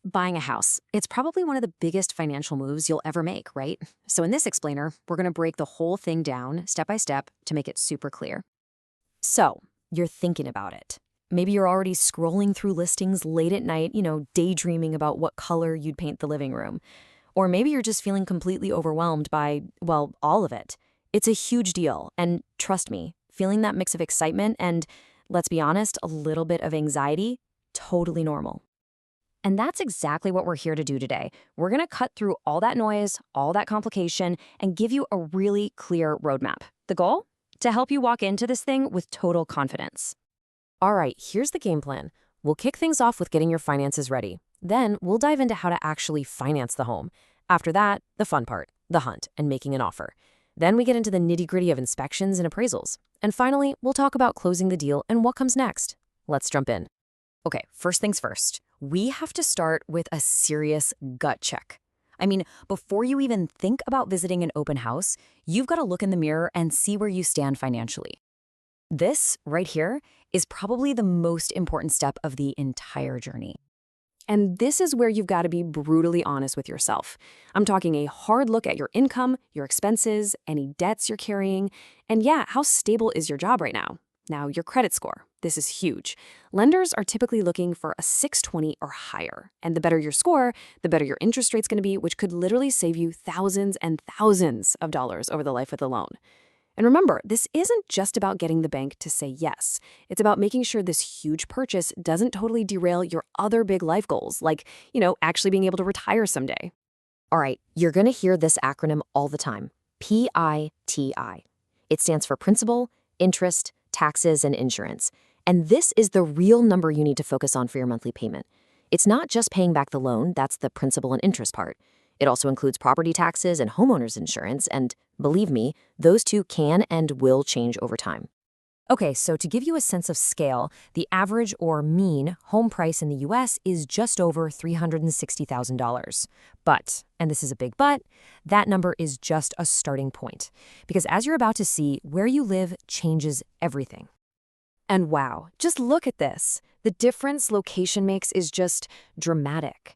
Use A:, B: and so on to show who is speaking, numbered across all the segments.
A: Buying a house. It's probably one of the biggest financial moves you'll ever make, right? So in this explainer, we're going to break the whole thing down step by step to make it super clear. So, you're thinking about it. Maybe you're already scrolling through listings late at night, daydreaming about what color you'd paint the living room. Or maybe you're just feeling completely overwhelmed by, well, all of it. It's a huge deal, and trust me, feeling that mix of excitement and, let's be honest, a little bit of anxiety, totally normal. And that's exactly what we're here to do today. We're going to cut through all that noise, all that complication, and give you a really clear roadmap. The goal? To help you walk into this thing with total confidence.
B: All right, here's the game plan. We'll kick things off with getting your finances ready. Then we'll dive into how to actually finance the home. After that, the fun part, the hunt and making an offer. Then we get into the nitty-gritty of inspections and appraisals. And finally, we'll talk about closing the deal and what comes next. Let's jump in.
A: Okay, first things first. We have to start with a serious gut check. I mean, before you even think about visiting an open house, you've got to look in the mirror and see where you stand financially. This, right here, is probably the most important step of the entire journey. And this is where you've got to be brutally honest with yourself. I'm talking a hard look at your income, your expenses, any debts you're carrying, and yeah, how stable is your job right now? Now, your credit score. This is huge. Lenders are typically looking for a 620 or higher. And the better your score, the better your interest rate's going to be, which could literally save you thousands and thousands of dollars over the life of the loan. And remember, this isn't just about getting the bank to say yes. It's about making sure this huge purchase doesn't totally derail your other big life goals, like, actually being able to retire someday.
B: All right, you're going to hear this acronym all the time. PITI. It stands for principal, interest, taxes, and insurance. And this is the real number you need to focus on for your monthly payment. It's not just paying back the loan, that's the principal and interest part. It also includes property taxes and homeowners insurance, and believe me, those two can and will change over time. Okay, so to give you a sense of scale, the average or mean home price in the US is just over $360,000. But, and this is a big but, that number is just a starting point. Because as you're about to see, where you live changes everything. And wow, just look at this. The difference location makes is just dramatic.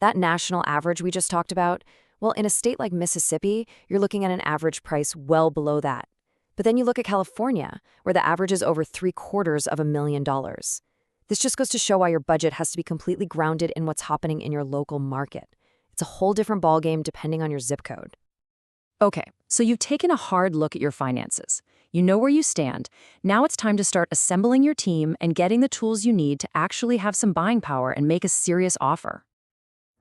B: That national average we just talked about, well, in a state like Mississippi, you're looking at an average price well below that. But then you look at California, where the average is over $750,000. This just goes to show why your budget has to be completely grounded in what's happening in your local market. It's a whole different ballgame depending on your zip code. Okay, so you've taken a hard look at your finances. You know where you stand. Now it's time to start assembling your team and getting the tools you need to actually have some buying power and make a serious offer.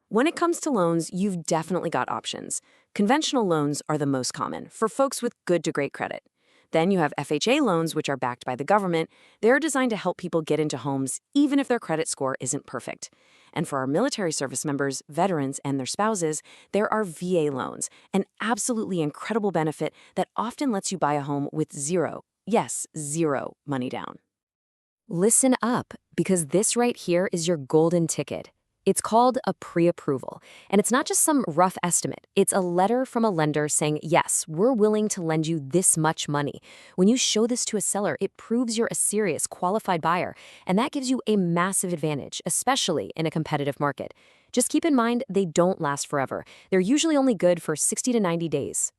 B: When it comes to loans, you've definitely got options. Conventional loans are the most common for folks with good to great credit. Then you have FHA loans, which are backed by the government. They're designed to help people get into homes, even if their credit score isn't perfect. And for our military service members, veterans, and their spouses, there are VA loans, an absolutely incredible benefit that often lets you buy a home with zero, yes, zero money down. Listen up, because this right here is your golden ticket. It's called a pre-approval, and it's not just some rough estimate. It's a letter from a lender saying, yes, we're willing to lend you this much money. When you show this to a seller, it proves you're a serious, qualified buyer, and that gives you a massive advantage, especially in a competitive market. Just keep in mind, they don't last forever. They're usually only good for 60 to 90 days.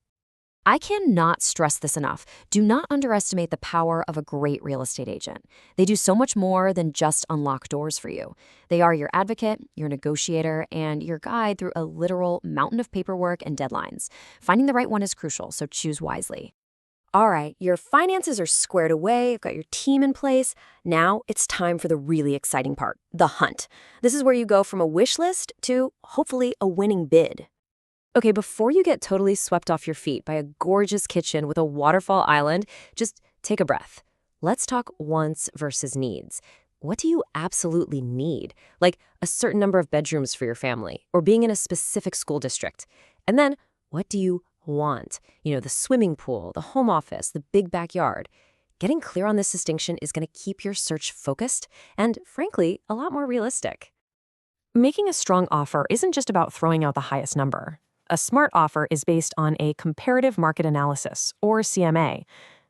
B: I cannot stress this enough. Do not underestimate the power of a great real estate agent. They do so much more than just unlock doors for you. They are your advocate, your negotiator, and your guide through a literal mountain of paperwork and deadlines. Finding the right one is crucial, so choose wisely. All right, your finances are squared away, you've got your team in place. Now it's time for the really exciting part, the hunt. This is where you go from a wish list to, hopefully, a winning bid. Okay, before you get totally swept off your feet by a gorgeous kitchen with a waterfall island, just take a breath. Let's talk wants versus needs. What do you absolutely need? Like a certain number of bedrooms for your family, or being in a specific school district. And then, what do you want? The swimming pool, the home office, the big backyard. Getting clear on this distinction is going to keep your search focused and, frankly, a lot more realistic. Making a strong offer isn't just about throwing out the highest number. A smart offer is based on a comparative market analysis, or CMA.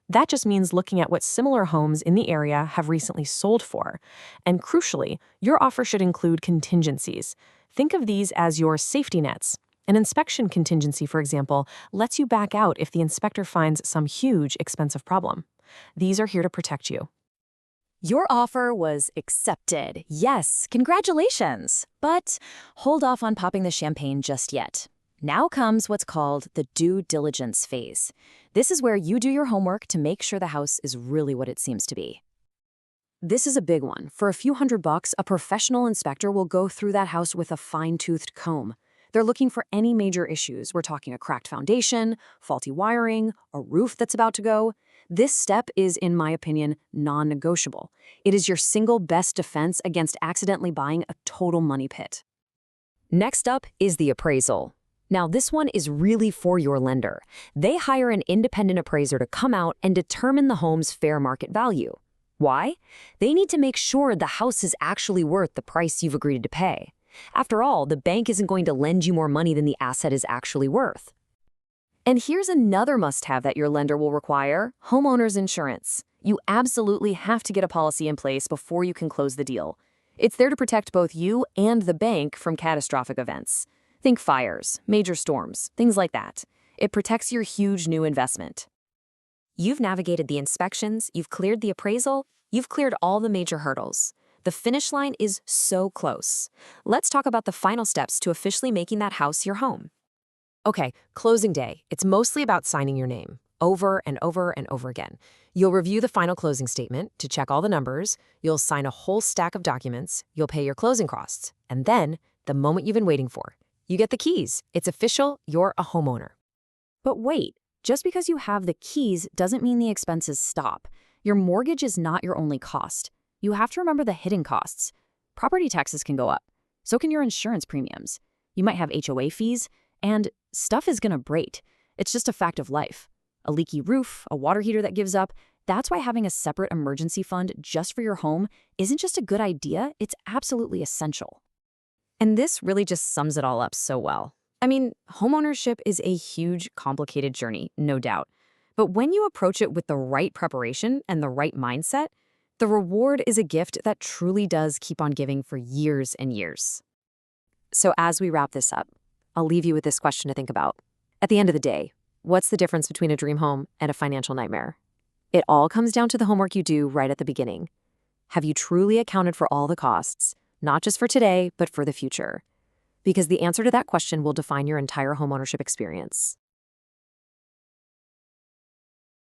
B: That just means looking at what similar homes in the area have recently sold for. And crucially, your offer should include contingencies,
C: Think of these as your safety nets. An inspection contingency, for example, lets you back out if the inspector finds some huge, expensive problem. These are here to protect you.
A: Your offer was accepted. Yes, congratulations. But hold off on popping the champagne just yet. Now comes what's called the due diligence phase. This is where you do your homework to make sure the house is really what it seems to be. This is a big one. For a few $100, a professional inspector will go through that house with a fine-toothed comb. They're looking for any major issues. We're talking a cracked foundation, faulty wiring, a roof that's about to go. This step is, in my opinion, non-negotiable. It is your single best defense against accidentally buying a total money pit. Next up is the appraisal. Now, this one is really for your lender. They hire an independent appraiser to come out and determine the home's fair market value. Why? They need to make sure the house is actually worth the price you've agreed to pay. After all, the bank isn't going to lend you more money than the asset is actually worth. And here's another must-have that your lender will require: homeowner's insurance. You absolutely have to get a policy in place before you can close the deal. It's there to protect both you and the bank from catastrophic events. Think fires, major storms, things like that. It protects your huge new investment. You've navigated the inspections, you've cleared the appraisal, you've cleared all the major hurdles. The finish line is so close. Let's talk about the final steps to officially making that house your home. Okay, closing day. It's mostly about signing your name, over and over and over again. You'll review the final closing statement to check all the numbers, you'll sign a whole stack of documents, you'll pay your closing costs, and then, the moment you've been waiting for, you get the keys. It's official, you're a homeowner. But wait, just because you have the keys doesn't mean the expenses stop. Your mortgage is not your only cost. You have to remember the hidden costs. Property taxes can go up. So can your insurance premiums. You might have HOA fees, and stuff is gonna break. It's just a fact of life. A leaky roof, a water heater that gives up. That's why having a separate emergency fund just for your home isn't just a good idea, it's absolutely essential. And this really just sums it all up so well. I mean, homeownership is a huge, complicated journey, no doubt. But when you approach it with the right preparation and the right mindset, the reward is a gift that truly does keep on giving for years and years. So as we wrap this up, I'll leave you with this question to think about. At the end of the day, what's the difference between a dream home and a financial nightmare? It all comes down to the homework you do right at the beginning. Have you truly accounted for all the costs, not just for today, but for the future? Because the answer to that question will define your entire homeownership experience.